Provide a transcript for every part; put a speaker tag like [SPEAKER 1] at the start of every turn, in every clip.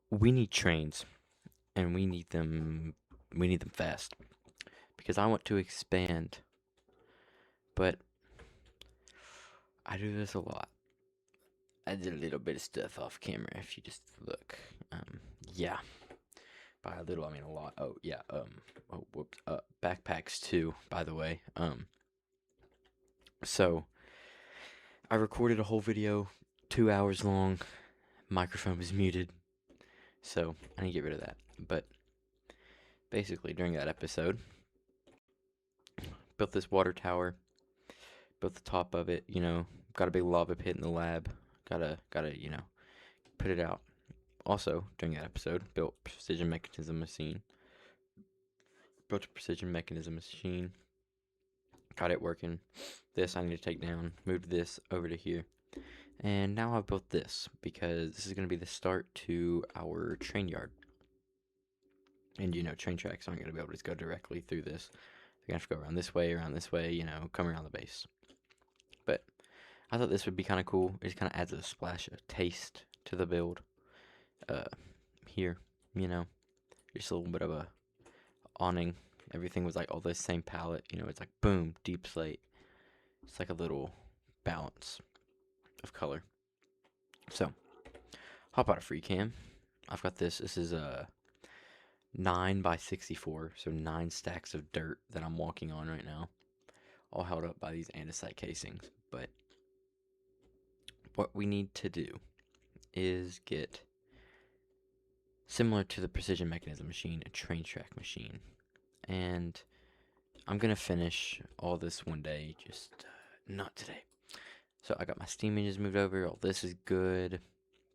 [SPEAKER 1] we need trains, and we need them fast because I want to expand, but I do this a lot. I did a little bit of stuff off camera if you just look. Yeah. By a little, I mean a lot. Oh, yeah. Oh, whoops. Backpacks too, by the way. So I recorded a whole video, 2 hours long. Microphone was muted, so I need to get rid of that. But basically, during that episode, built this water tower, built the top of it. Got a big lava pit in the lab. Gotta put it out. Also, during that episode, built precision mechanism machine. Built a precision mechanism machine. Got it working. This I need to take down. Moved this over to here. And now I've built this because this is going to be the start to our train yard. And train tracks aren't going to be able to just go directly through this. They're going to have to go around this way, come around the base. But I thought this would be kind of cool. It just kind of adds a splash of taste to the build. Here, just a little bit of a awning. Everything was like all the same palette. It's like boom, deep slate. It's like a little balance of color. So, hop out of free cam. I've got this. This is a 9 by 64, so 9 stacks of dirt that I'm walking on right now, all held up by these andesite casings. But what we need to do is get, similar to the precision mechanism machine, a train track machine. And I'm gonna finish all this one day, just not today. So I got my steam engines moved over. All this is good.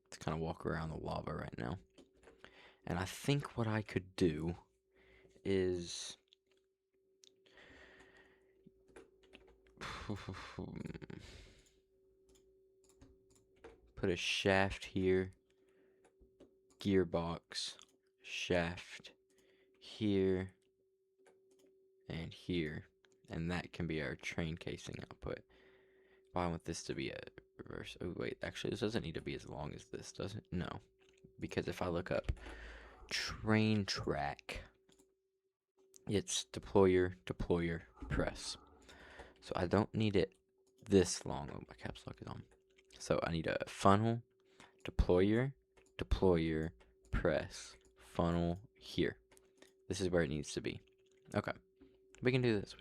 [SPEAKER 1] Let's kind of walk around the lava right now. And I think what I could do is put a shaft here, gearbox, shaft here, and here. And that can be our train casing output. But I want this to be a reverse. Oh, wait, actually, this doesn't need to be as long as this, does it? No. Because if I look up train track, it's deployer, press. So I don't need it this long. Oh, my caps lock is on. So I need a funnel, deployer, press, funnel here. This is where it needs to be. Okay. We can do this.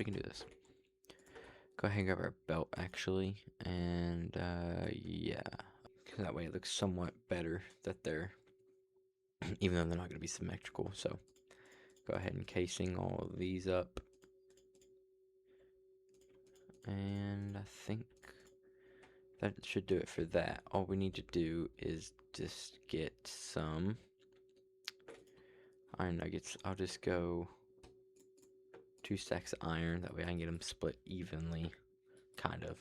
[SPEAKER 1] Go ahead and grab our belt, actually. And, yeah. That way it looks somewhat better that they're, even though they're not going to be symmetrical. So, go ahead and casing all of these up. And I think that should do it for that. All we need to do is just get some iron nuggets. I'll just go 2 stacks of iron. That way I can get them split evenly, kind of.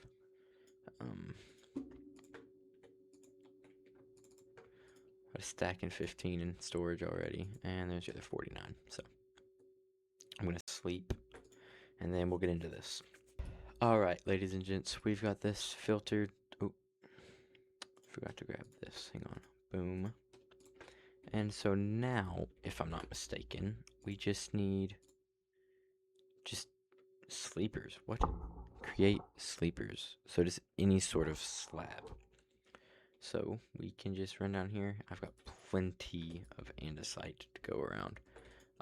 [SPEAKER 1] Got a stack and 15 in storage already, and there's the other 49. So I'm gonna sleep, and then we'll get into this. All right, ladies and gents, we've got this filtered. Oh, forgot to grab this. Hang on. Boom. And so now, if I'm not mistaken, we just need sleepers. What? Create sleepers. So just any sort of slab. So we can just run down here. I've got plenty of andesite to go around.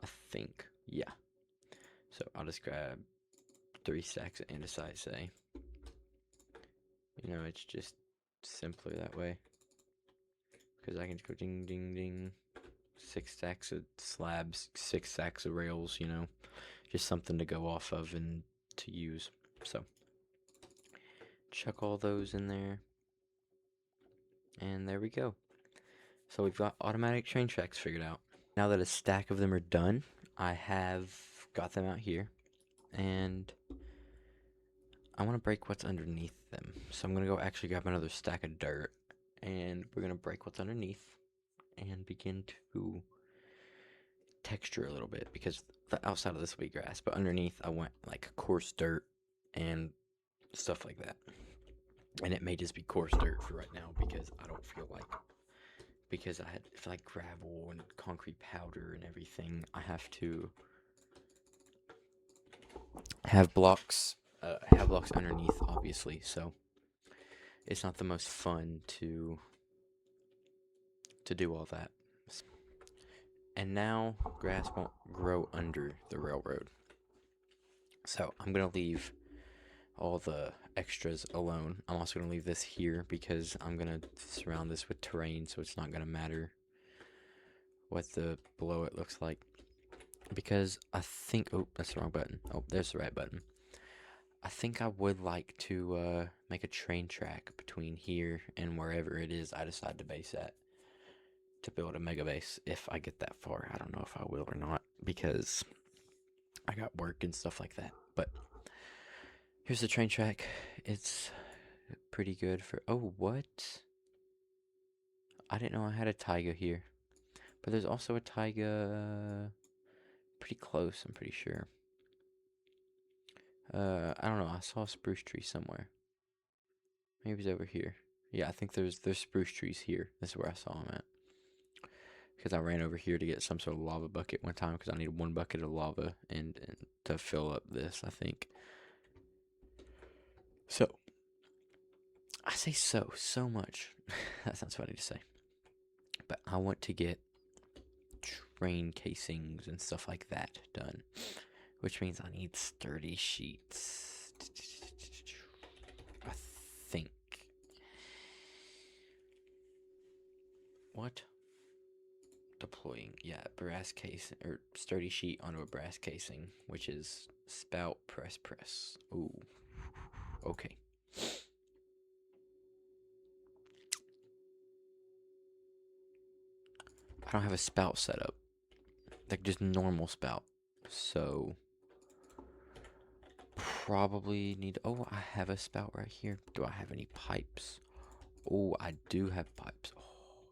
[SPEAKER 1] I think. Yeah. So I'll just grab 3 stacks of andesite, say. It's just simpler that way. Because I can just go ding, ding, ding. 6 stacks of slabs, 6 stacks of rails, just something to go off of and to use. So, chuck all those in there. And there we go. So we've got automatic train tracks figured out. Now that a stack of them are done, I have got them out here. And I want to break what's underneath them. So I'm going to go actually grab another stack of dirt. And we're going to break what's underneath and begin to texture a little bit, because the outside of this will be grass, but underneath I want like coarse dirt and stuff like that. And it may just be coarse dirt for right now because I don't feel like because I had for like gravel and concrete powder and everything, I have to have blocks underneath, obviously. So it's not the most fun to do all that. And now grass won't grow under the railroad. So I'm gonna leave all the extras alone. I'm also gonna leave this here because I'm gonna surround this with terrain, so it's not gonna matter what the below it looks like. Because I think, oh, that's the wrong button. Oh, there's the right button. I think I would like to make a train track between here and wherever it is I decide to base at, to build a mega base if I get that far. I don't know if I will or not because I got work and stuff like that. But here's the train track. It's pretty good for. Oh, what? I didn't know I had a taiga here. But there's also a taiga pretty close, I'm pretty sure. I don't know. I saw a spruce tree somewhere. Maybe it's over here. Yeah, I think there's spruce trees here. This is where I saw them at. Because I ran over here to get some sort of lava bucket one time because I needed one bucket of lava and to fill up this, I think. So, I say so much. That sounds funny to say. But I want to get train casings and stuff like that done. Which means I need sturdy sheets. I think. What? Deploying, yeah, brass casing or sturdy sheet onto a brass casing, which is spout press. Ooh, okay. I don't have a spout set up, like just normal spout. So probably need. Oh, I have a spout right here. Do I have any pipes? Oh, I do have pipes. Oh,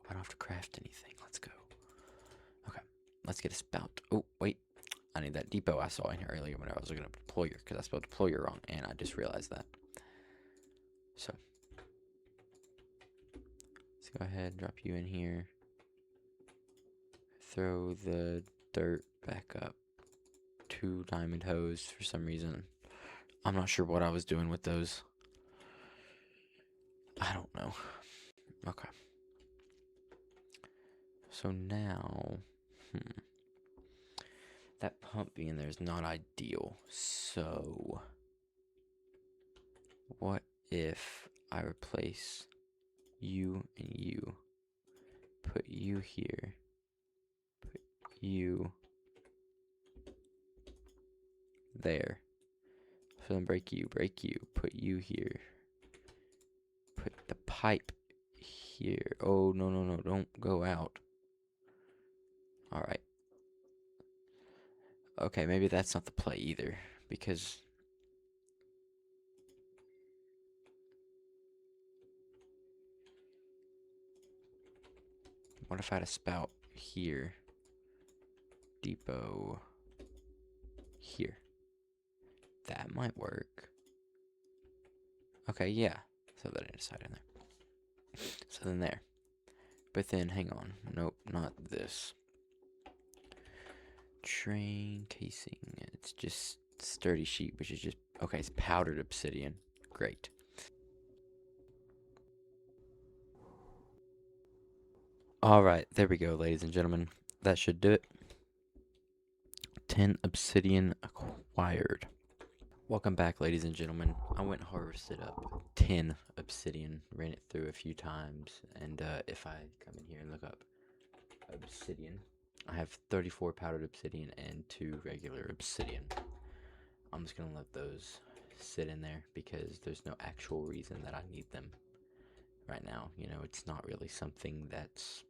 [SPEAKER 1] I don't have to craft anything. Let's go. Okay, let's get a spout. Oh, wait. I need that depot I saw in here earlier when I was looking at deployer because I spelled deployer wrong and I just realized that. So let's go ahead and drop you in here. Throw the dirt back up. 2 diamond hose for some reason. I'm not sure what I was doing with those. I don't know. Okay. So now, that pump being there is not ideal. So, what if I replace you and you? Put you here. Put you there. So then break you. Put you here. Put the pipe here. Oh, no. Don't go out. Alright. Okay, maybe that's not the play either. Because what if I had a spout here? Depot here. That might work. Okay, yeah. So that I decided in there. So then there. But then, hang on. Nope, not this. Train casing. It's just sturdy sheet, which is just... Okay, it's powdered obsidian. Great. Alright, there we go, ladies and gentlemen. That should do it. 10 obsidian acquired. Welcome back, ladies and gentlemen. I went and harvested up 10 obsidian, ran it through a few times, and if I come in here and look up obsidian, I have 34 powdered obsidian and 2 regular obsidian. I'm just gonna let those sit in there because there's no actual reason that I need them right now. You know, it's not really something that's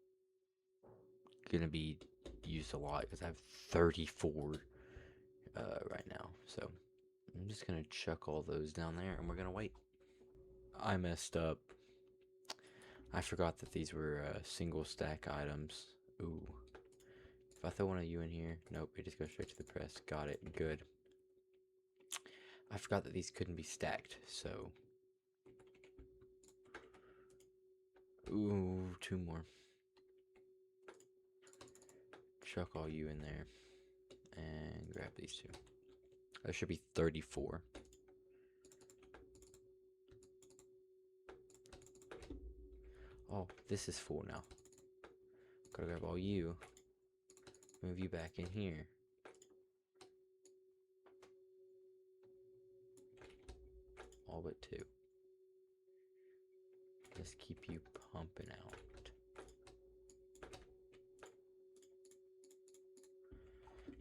[SPEAKER 1] gonna be used a lot because I have 34 right now, so I'm just gonna chuck all those down there and we're gonna wait. I messed up. I forgot that these were single stack items. Ooh. If I throw one of you in here, nope, it just goes straight to the press. Got it. Good. I forgot that these couldn't be stacked, so. Ooh, 2 more. chuck all you in there and grab these two. There should be 34. Oh, this is full now. Gotta grab all you. Move you back in here. All but 2. Just keep you pumping out.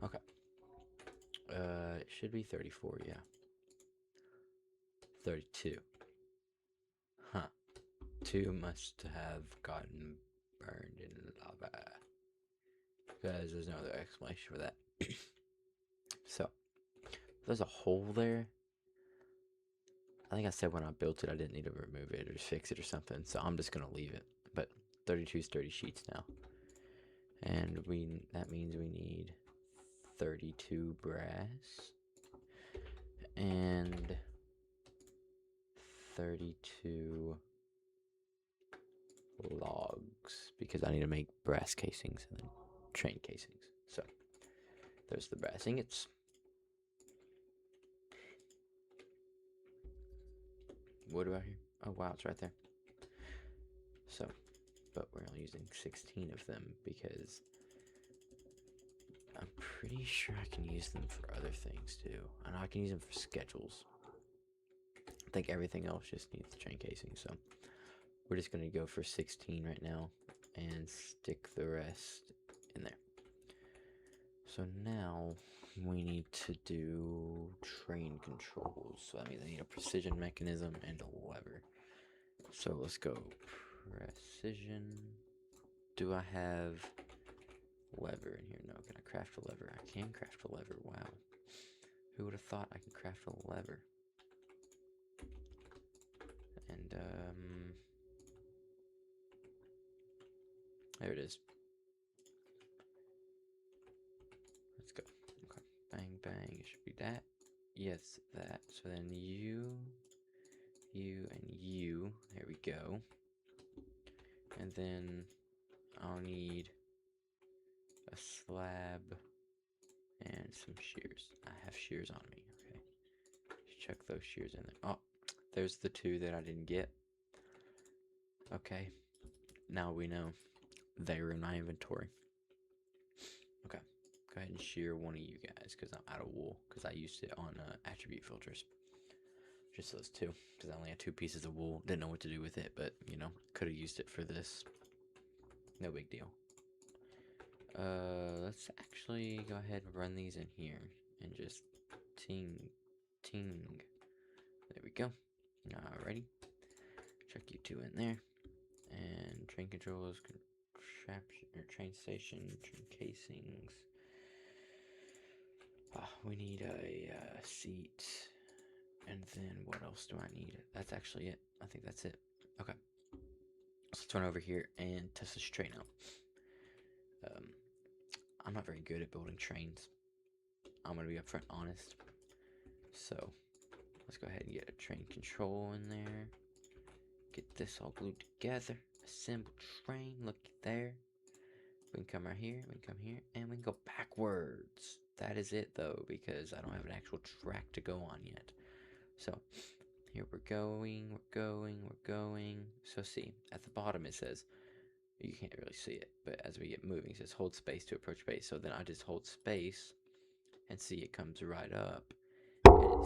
[SPEAKER 1] Okay. It should be 34, yeah. 32. Huh. 2 must have gotten burned in lava. Because there's no other explanation for that. So, there's a hole there. I think I said when I built it I didn't need to remove it or just fix it or something, so I'm just gonna leave it. But 32 is 30 sheets now. And that means we need 32 brass and 32 logs because I need to make brass casings and then train casings. So there's the brass ingots. Wood about here? Oh wow, it's right there. So, but we're only using 16 of them because I'm pretty sure I can use them for other things too. I know I can use them for schedules. I think everything else just needs the train casing, so we're just gonna go for 16 right now and stick the rest in there. So now we need to do train controls. So that means I need a precision mechanism and a lever. So let's go precision. Do I have lever in here? No. Can I craft a lever? I can craft a lever. Wow. Who would have thought I could craft a lever? And there it is. Let's go. Okay. Bang, bang. It should be that. Yes, that. So then you, and you. There we go. And then I'll need a slab and some shears. I have shears on me. Okay. Let's chuck those shears in there. Oh, there's the 2 that I didn't get. Okay. Now we know they were in my inventory. Okay. Go ahead and shear one of you guys because I'm out of wool because I used it on attribute filters. Just those 2 because I only had 2 pieces of wool. Didn't know what to do with it, but you know, could have used it for this. No big deal. Let's actually go ahead and run these in here and just ting. There we go. Alrighty. Chuck you 2 in there. And train controls, train station, train casings. We need a seat. And then what else do I need? That's actually it. I think that's it. Okay. So let's run over here and test this train out. I'm not very good at building trains. I'm going to be upfront honest. So let's go ahead and get a train control in there. Get this all glued together. Assemble train. Look there. We can come right here. We can come here. And we can go backwards. That is it though, because I don't have an actual track to go on yet. So here we're going. So see, at the bottom it says, you can't really see it, but as we get moving, it says hold space to approach base. So then I just hold space and see it comes right up and it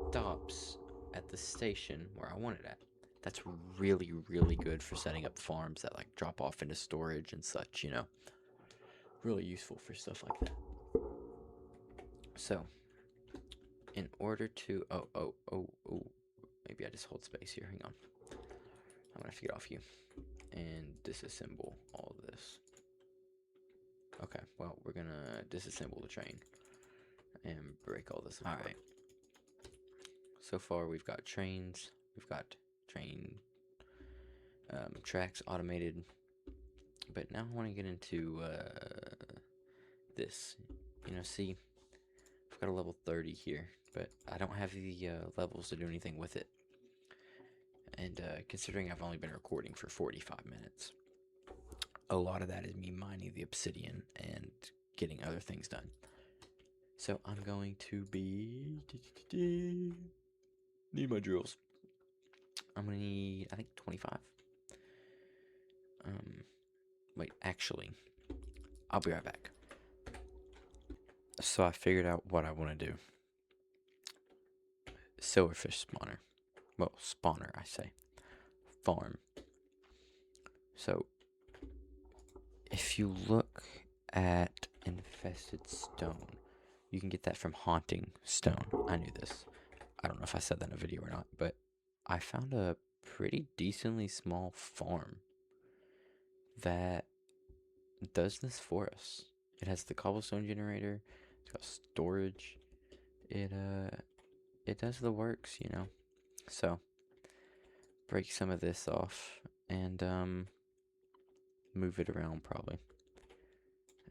[SPEAKER 1] stops at the station where I want it at. That's really, really good for setting up farms that like drop off into storage and such, you know. Really useful for stuff like that. So, in order to, maybe I just hold space here, hang on. I'm gonna have to get off you and disassemble all of this. Okay, well, we're gonna disassemble the train and break all this apart. Alright. So far, we've got trains, we've got train tracks automated, but now I want to get into this. You know, see, I've got a level 30 here, but I don't have the levels to do anything with it. And considering I've only been recording for 45 minutes, a lot of that is me mining the obsidian and getting other things done. So I'm going to be need my drills. I'm gonna need, I think, 25. Wait, actually, I'll be right back. So I figured out what I want to do. Silverfish spawner. Well, spawner, I say. Farm. So, if you look at infested stone, you can get that from haunting stone. I knew this. I don't know if I said that in a video or not, but I found a pretty decently small farm that does this for us. It has the cobblestone generator, it's got storage. It does the works, you know. So break some of this off and move it around probably.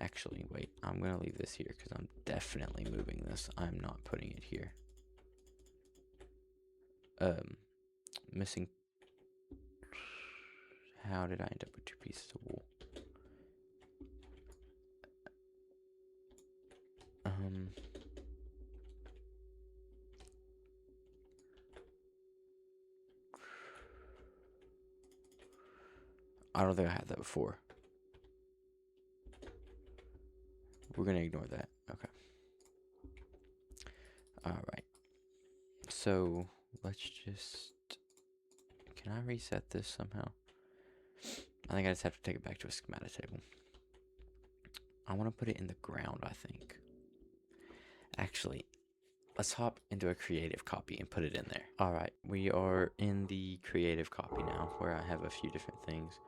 [SPEAKER 1] Actually, wait, I'm gonna leave this here because I'm definitely moving this. I'm not putting it here. Missing. How did I end up with 2 pieces of wool? I don't think I had that before. We're gonna ignore that. Okay. Alright. So, let's just... Can I reset this somehow? I think I just have to take it back to a schematic table. I want to put it in the ground, I think. Actually, let's hop into a creative copy and put it in there. Alright, we are in the creative copy now, where I have a few different things.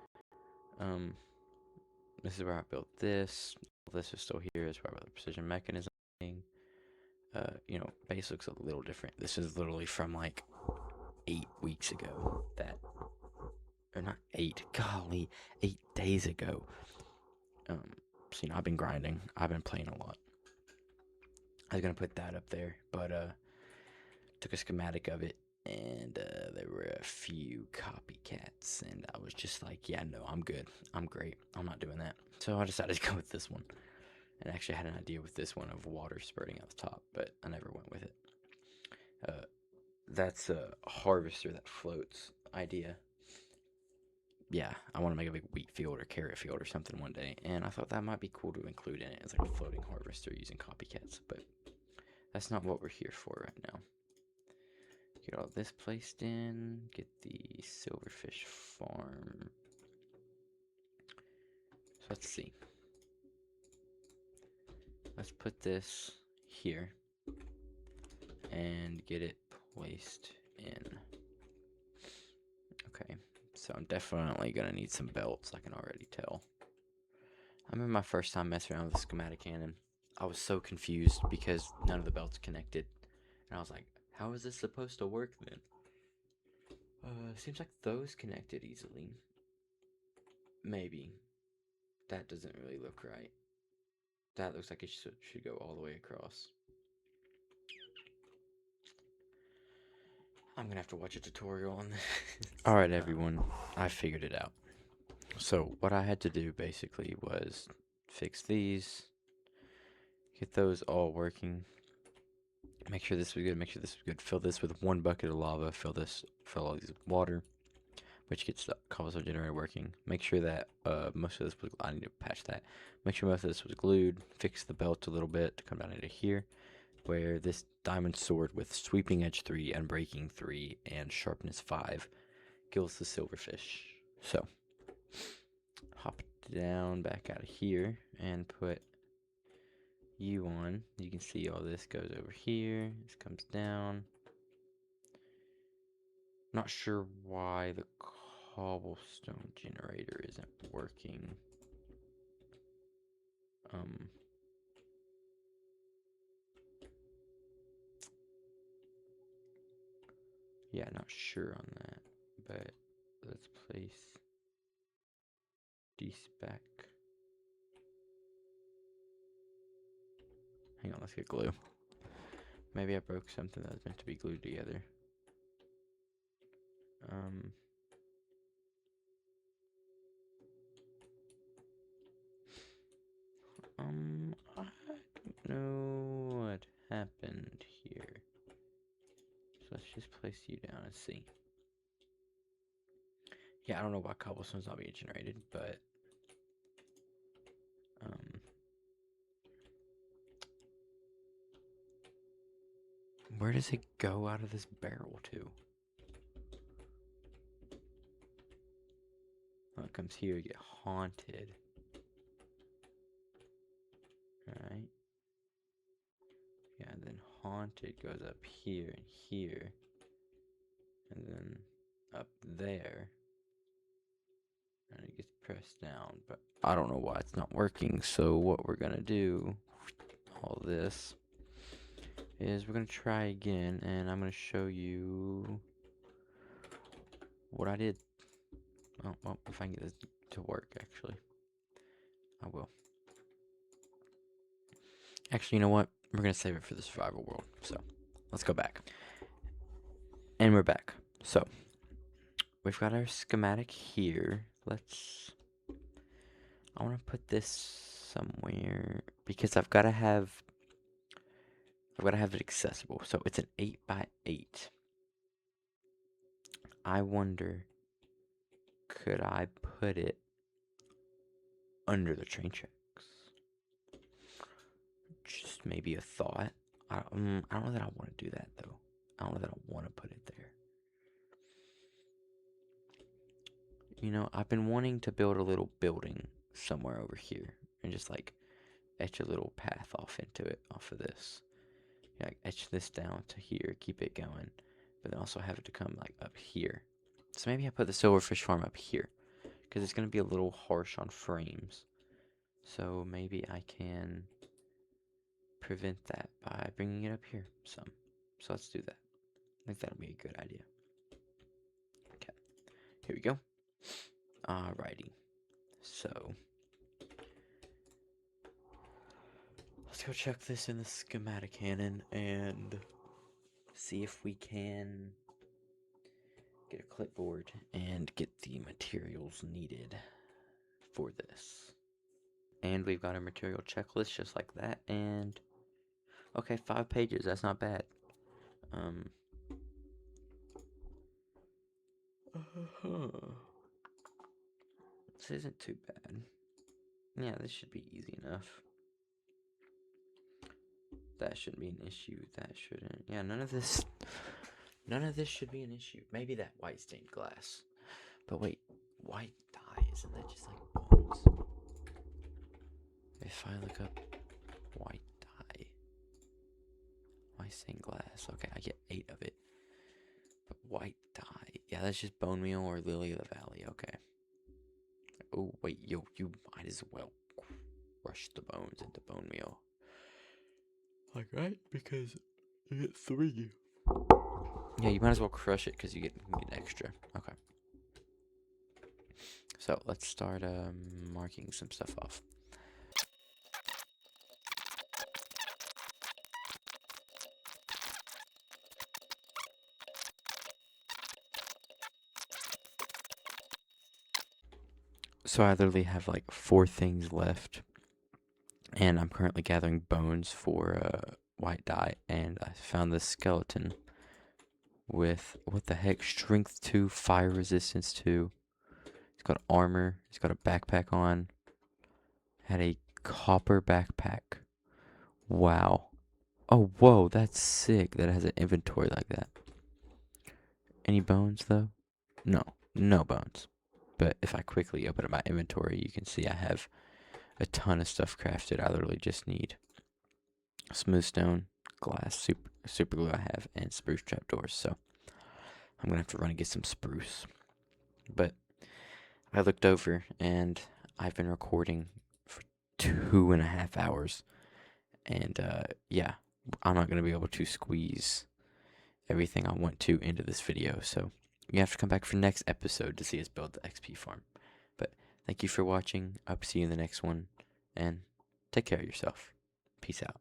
[SPEAKER 1] This is where I built this. This is still here. This is where I built the precision mechanism thing. You know, base looks a little different. This is literally from like 8 weeks ago. Or not 8, golly, 8 days ago. So, you know, I've been grinding. I've been playing a lot. I was gonna put that up there, but took a schematic of it, and there were a few copycats, and I was just like, yeah, no, I'm good. I'm great. I'm not doing that. So I decided to go with this one. And actually, I had an idea with this one of water spurting out the top, but I never went with it. That's a harvester that floats idea. Yeah, I want to make a big wheat field or carrot field or something one day, and I thought that might be cool to include in it as like a floating harvester using copycats, but that's not what we're here for right now. Get all this placed in, get the silverfish farm. So let's see. Let's put this here and get it placed in. Okay, so I'm definitely gonna need some belts, I can already tell. I remember my first time messing around with the schematic cannon. I was so confused because none of the belts connected. And I was like, how is this supposed to work then? Seems like those connected easily. Maybe. That doesn't really look right. That looks like it should go all the way across. I'm gonna have to watch a tutorial on this. Alright everyone, I figured it out. So what I had to do basically was fix these, get those all working, make sure this was good, make sure this was good, fill this with 1 bucket of lava, fill all these with water, which gets the cobblestone generator working. Make sure that most of this was, I need to patch that. Make sure most of this was glued, fix the belt a little bit to come down into here, where this diamond sword with sweeping edge 3, unbreaking 3, and sharpness 5 kills the silverfish. So, hop down back out of here and put you on. You can see all this goes over here. This comes down. Not sure why the cobblestone generator isn't working. Yeah, not sure on that, but let's place D-spec. Hang on, let's get glue. Maybe I broke something that was meant to be glued together. place you down and see. Yeah, I don't know why cobblestone's not being generated, but where does it go out of this barrel to? When it comes here, you get haunted. Alright. Yeah, and then haunted goes up here and here. And then up there. And it gets pressed down. But I don't know why it's not working. So what we're going to do, all this, is we're going to try again. And I'm going to show you what I did. Well, if I can get this to work, actually. I will. Actually, you know what? We're going to save it for the survival world. So, let's go back. And we're back. So, we've got our schematic here. I want to put this somewhere because I've got to have it accessible. So, it's an 8x8. I wonder, could I put it under the train tracks? Just maybe a thought. I don't know that I want to do that, though. I don't know that I want to put it there. You know, I've been wanting to build a little building somewhere over here and just like etch a little path off into it, off of this. Yeah, like etch this down to here, keep it going, but then also have it to come like up here. So maybe I put the silverfish farm up here because it's going to be a little harsh on frames. So maybe I can prevent that by bringing it up here some. So let's do that. I think that'll be a good idea. Okay, here we go. Alrighty. So let's go check this in the schematic cannon and see if we can get a clipboard and get the materials needed for this. And we've got a material checklist just like that. And okay, 5 pages. That's not bad. This isn't too bad. Yeah, this should be easy enough. That shouldn't be an issue. That shouldn't. Yeah, none of this should be an issue. Maybe that white stained glass. But wait, white dye, isn't that just like bones? If I look up white dye, white stained glass, okay, I get 8 of it. But white dye, yeah, that's just bone meal or lily of the valley, okay. Oh, wait, you might as well crush the bones into bone meal. Like, right? Because you get 3. Yeah, you might as well crush it because you get extra. Okay. So, let's start marking some stuff off. So I literally have like 4 things left. And I'm currently gathering bones for white dye. And I found this skeleton with, what the heck, strength 2, fire resistance 2. He's got armor. He's got a backpack on. Had a copper backpack. Wow. Oh, whoa, that's sick that it has an inventory like that. Any bones, though? No, no bones. But if I quickly open up my inventory, you can see I have a ton of stuff crafted. I literally just need smooth stone, glass, super glue I have, and spruce trapdoors. So I'm going to have to run and get some spruce. But I looked over, and I've been recording for 2.5 hours. And yeah, I'm not going to be able to squeeze everything I want to into this video. So you have to come back for the next episode to see us build the XP farm. But thank you for watching. I'll see you in the next one. And take care of yourself. Peace out.